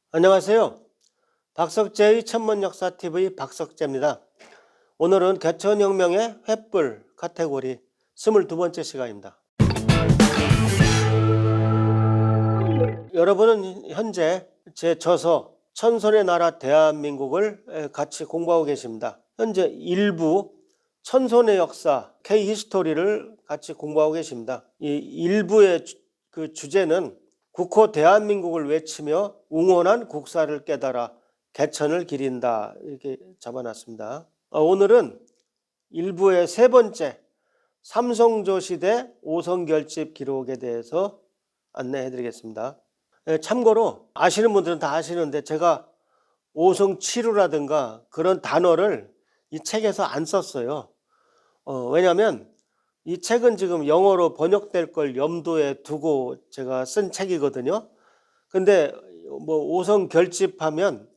안녕하세요. 박석재의 천문역사TV 박석재입니다. 오늘은 개천혁명의 횃불 카테고리 22번째 시간입니다. 여러분은 현재 제 저서 천선의 나라 대한민국을 같이 공부하고 계십니다. 현재 일부 천손의 역사 K-히스토리를 같이 공부하고 계십니다. 이 일부의 그 주제는 국호 대한민국을 외치며 웅원한 국사를 깨달아 개천을 기린다, 이렇게 잡아놨습니다. 오늘은 일부의 세 번째 삼성조 시대 오성결집 기록에 대해서 안내해 드리겠습니다. 참고로 아시는 분들은 다 아시는데 제가 오성치루라든가 그런 단어를 이 책에서 안 썼어요. 왜냐하면 이 책은 지금 영어로 번역될 걸 염두에 두고 제가 쓴 책이거든요. 근데 뭐 오성 결집하면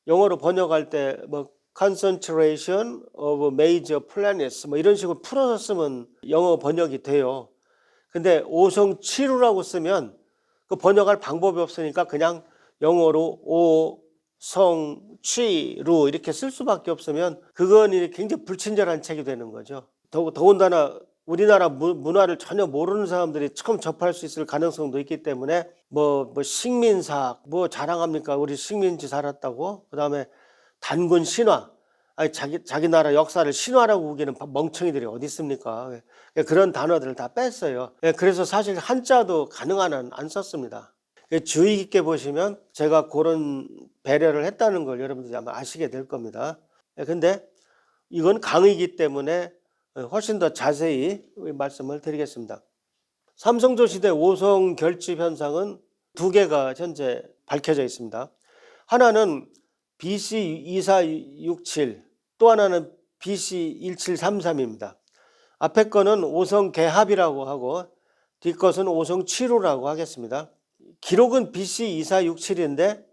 영어로 번역할 때 뭐 concentration of major planets 뭐 이런 식으로 풀어서 쓰면 영어 번역이 돼요. 근데 오성 치루라고 쓰면 그 번역할 방법이 없으니까 그냥 영어로 오성 치루 이렇게 쓸 수밖에 없으면 그건 굉장히 불친절한 책이 되는 거죠. 더군다나 우리나라 문화를 전혀 모르는 사람들이 처음 접할 수 있을 가능성도 있기 때문에 뭐 식민사학 뭐 자랑합니까? 우리 식민지 살았다고. 그다음에 단군 신화. 아니 자기 나라 역사를 신화라고 우기는 멍청이들이 어디 있습니까? 그런 단어들을 다 뺐어요. 그래서 사실 한자도 가능한 한 안 썼습니다. 주의 깊게 보시면 제가 그런 배려를 했다는 걸 여러분들이 아마 아시게 될 겁니다. 근데 이건 강의이기 때문에 훨씬 더 자세히 말씀을 드리겠습니다. 삼성조 시대 오성 결집 현상은 두 개가 현재 밝혀져 있습니다. 하나는 BC 2467, 또 하나는 BC 1733입니다. 앞에 거는 오성 개합이라고 하고 뒤 것은 오성 치루라고 하겠습니다. 기록은 BC 2467인데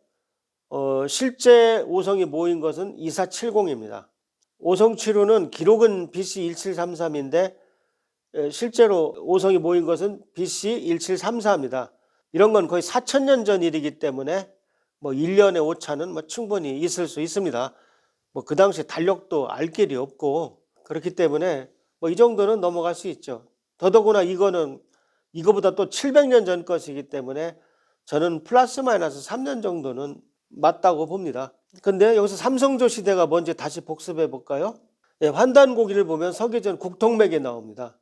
실제 오성이 모인 것은 2470입니다. 오성치루는 기록은 BC 1733인데 실제로 오성이 모인 것은 BC 1734입니다. 이런 건 거의 4000년 전 일이기 때문에 뭐 1년의 오차는 뭐 충분히 있을 수 있습니다. 뭐 그 당시 달력도 알 길이 없고 그렇기 때문에 뭐 이 정도는 넘어갈 수 있죠. 더더구나 이거는 이거보다 또 700년 전 것이기 때문에 저는 플러스 마이너스 3년 정도는 맞다고 봅니다. 근데 여기서 삼성조 시대가 뭔지 다시 복습해 볼까요? 환단고기를 보면 서기전 국통맥에 나옵니다.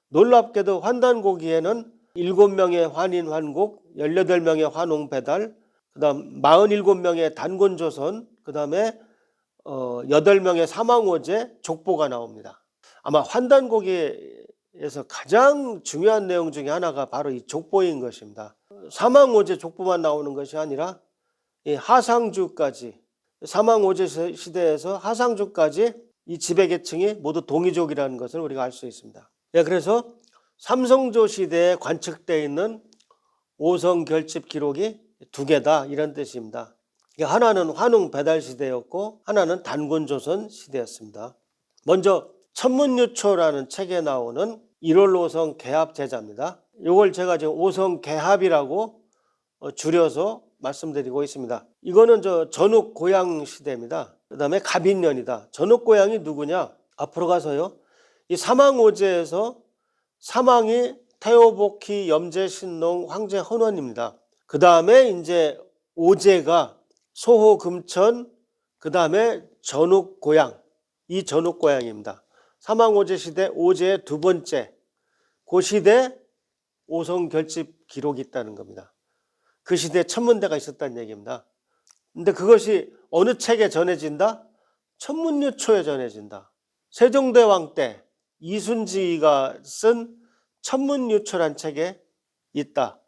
놀랍게도 환단고기에는 7명의 환인 환국, 18명의 환웅 배달, 그 다음 47명의 단곤조선, 그 다음에 8명의 사망오제 족보가 나옵니다. 아마 환단고기에서 가장 중요한 내용 중에 하나가 바로 이 족보인 것입니다. 사망오제 족보만 나오는 것이 아니라 하상주까지, 사망오제 시대에서 하상주까지 이 지배계층이 모두 동이족이라는 것을 우리가 알 수 있습니다. 그래서 삼성조 시대에 관측되어 있는 오성 결집 기록이 두 개다, 이런 뜻입니다. 하나는 환웅 배달 시대였고 하나는 단곤조선 시대였습니다. 먼저 천문유초라는 책에 나오는 1월 오성 개합 제자입니다. 이걸 제가 지금 오성 개합이라고 줄여서 말씀드리고 있습니다. 이거는 전욱 고양 시대입니다. 그 다음에 갑인년이다. 전욱 고양이 누구냐? 앞으로 가서요. 이 사망오제에서 사망이 태오복희, 염제, 신농, 황제, 헌원입니다. 그 다음에 이제 오제가 소호, 금천, 그 다음에 전욱 고양, 이 전욱 고양입니다. 사망오제 시대 오제의 두 번째, 그 시대 오성 결집 기록이 있다는 겁니다. 그 시대에 천문대가 있었다는 얘기입니다. 근데 그것이 어느 책에 전해진다? 천문유초에 전해진다. 세종대왕 때 이순지가 쓴 천문유초란 책에 있다.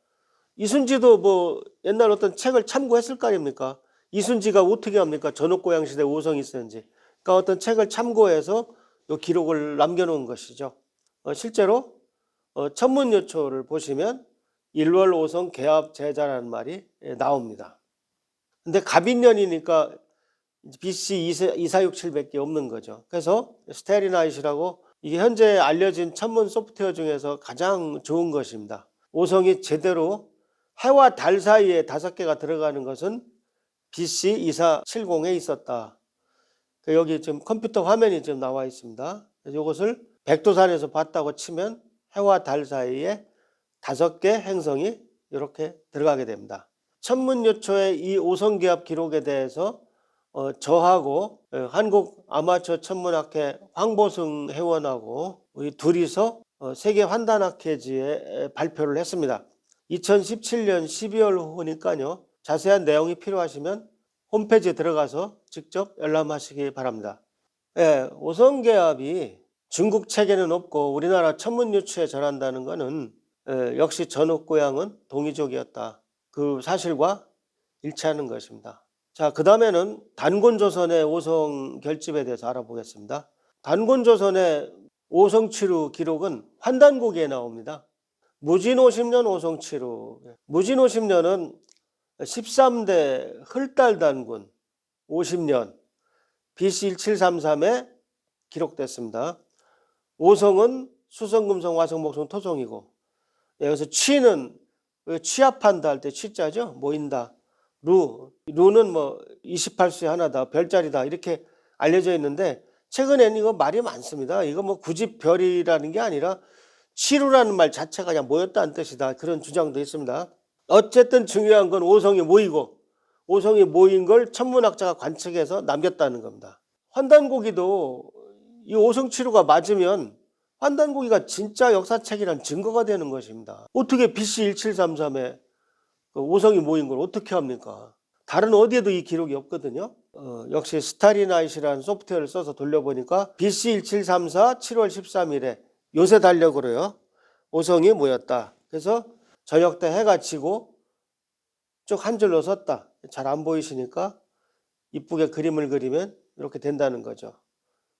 이순지도 뭐 옛날 어떤 책을 참고했을 거 아닙니까? 이순지가 어떻게 합니까? 전옥고양 시대 오성이 있었는지. 그러니까 어떤 책을 참고해서 이 기록을 남겨놓은 것이죠. 실제로 천문유초를 보시면 일월 오성 개합 제자라는 말이 나옵니다. 근데 갑인년이니까 BC 2467밖에 없는 거죠. 그래서 스테리나잇이라고 이게 현재 알려진 천문 소프트웨어 중에서 가장 좋은 것입니다. 오성이 제대로 해와 달 사이에 5개가 들어가는 것은 BC 2470에 있었다. 여기 지금 컴퓨터 화면이 지금 나와 있습니다. 이것을 백두산에서 봤다고 치면 해와 달 사이에 5개 행성이 이렇게 들어가게 됩니다. 천문요초의 이 오성기압 기록에 대해서 저하고 한국 아마추어 천문학회 황보승 회원하고 우리 둘이서 세계 환단학회지에 발표를 했습니다. 2017년 12월 후니까요. 자세한 내용이 필요하시면 홈페이지에 들어가서 직접 열람하시기 바랍니다. 오성계압이 중국 책에는 없고 우리나라 천문유추에 전한다는 것은 역시 전옥고향은 동이족이었다. 그 사실과 일치하는 것입니다. 자, 그 다음에는 단곤조선의 오성 결집에 대해서 알아보겠습니다. 단곤조선의 오성치루 기록은 환단고기에 나옵니다. 무진50년 오성치루. 무진50년은 13대 흘달단군 50년 BC 1733에 기록됐습니다. 오성은 수성금성 화성목성 토성이고, 여기서 취는 취합한다 할 때 취자죠. 모인다. 루는 뭐 28수의 하나다, 별자리다 이렇게 알려져 있는데 최근에는 이거 말이 많습니다. 이거 뭐 굳이 별이라는 게 아니라 치루라는 말 자체가 그냥 모였다는 뜻이다. 그런 주장도 있습니다. 어쨌든 중요한 건 오성이 모이고, 오성이 모인 걸 천문학자가 관측해서 남겼다는 겁니다. 환단고기도 이 오성치루가 맞으면 환단고기가 진짜 역사책이란 증거가 되는 것입니다. 어떻게 BC 1733에 오성이 모인 걸 어떻게 합니까? 다른 어디에도 이 기록이 없거든요. 역시 스타리나이트라는 소프트웨어를 써서 돌려보니까 BC 1734 7월 13일에 요새 달력으로요. 오성이 모였다. 그래서 저녁 때 해가 지고 쭉 한 줄로 섰다. 잘 안 보이시니까 이쁘게 그림을 그리면 이렇게 된다는 거죠.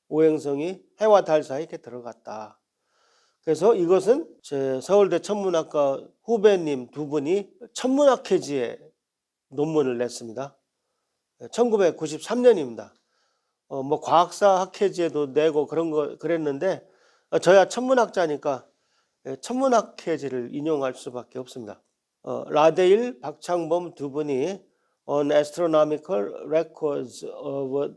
오행성이 해와 달 사이에 이렇게 들어갔다. 그래서 이것은 제 서울대 천문학과 후배님 두 분이 천문학회지에 논문을 냈습니다. 1993년입니다. 뭐 과학사 학회지에도 내고 그랬는데 저야 천문학자니까 천문학회지를 인용할 수밖에 없습니다. 라데일, 박창범 두 분이 On Astronomical Records of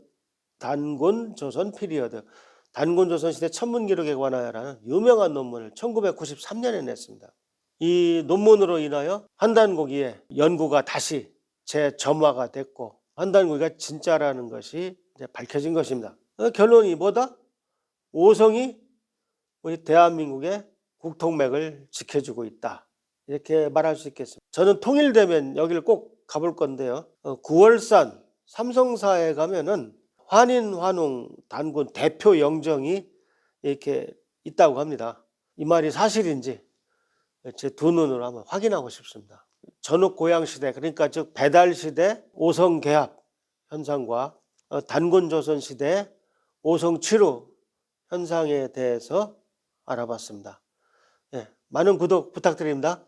단곤 조선 피리어드, 단곤 조선 시대 천문 기록에 관하여라는 유명한 논문을 1993년에 냈습니다. 이 논문으로 인하여 환단고기의 연구가 다시 재점화가 됐고 환단고기가 진짜라는 것이 이제 밝혀진 것입니다. 결론이 뭐다? 오성이 우리 대한민국의 국통맥을 지켜주고 있다. 이렇게 말할 수 있겠습니다. 저는 통일되면 여기를 꼭 가볼 건데요. 9월산 삼성사에 가면은 환인, 환웅, 단군 대표 영정이 이렇게 있다고 합니다. 이 말이 사실인지 제 두 눈으로 한번 확인하고 싶습니다. 전옥고향시대, 그러니까 즉 배달시대 오성개합 현상과 단곤조선시대 오성치루 현상에 대해서 알아봤습니다. 많은 구독 부탁드립니다.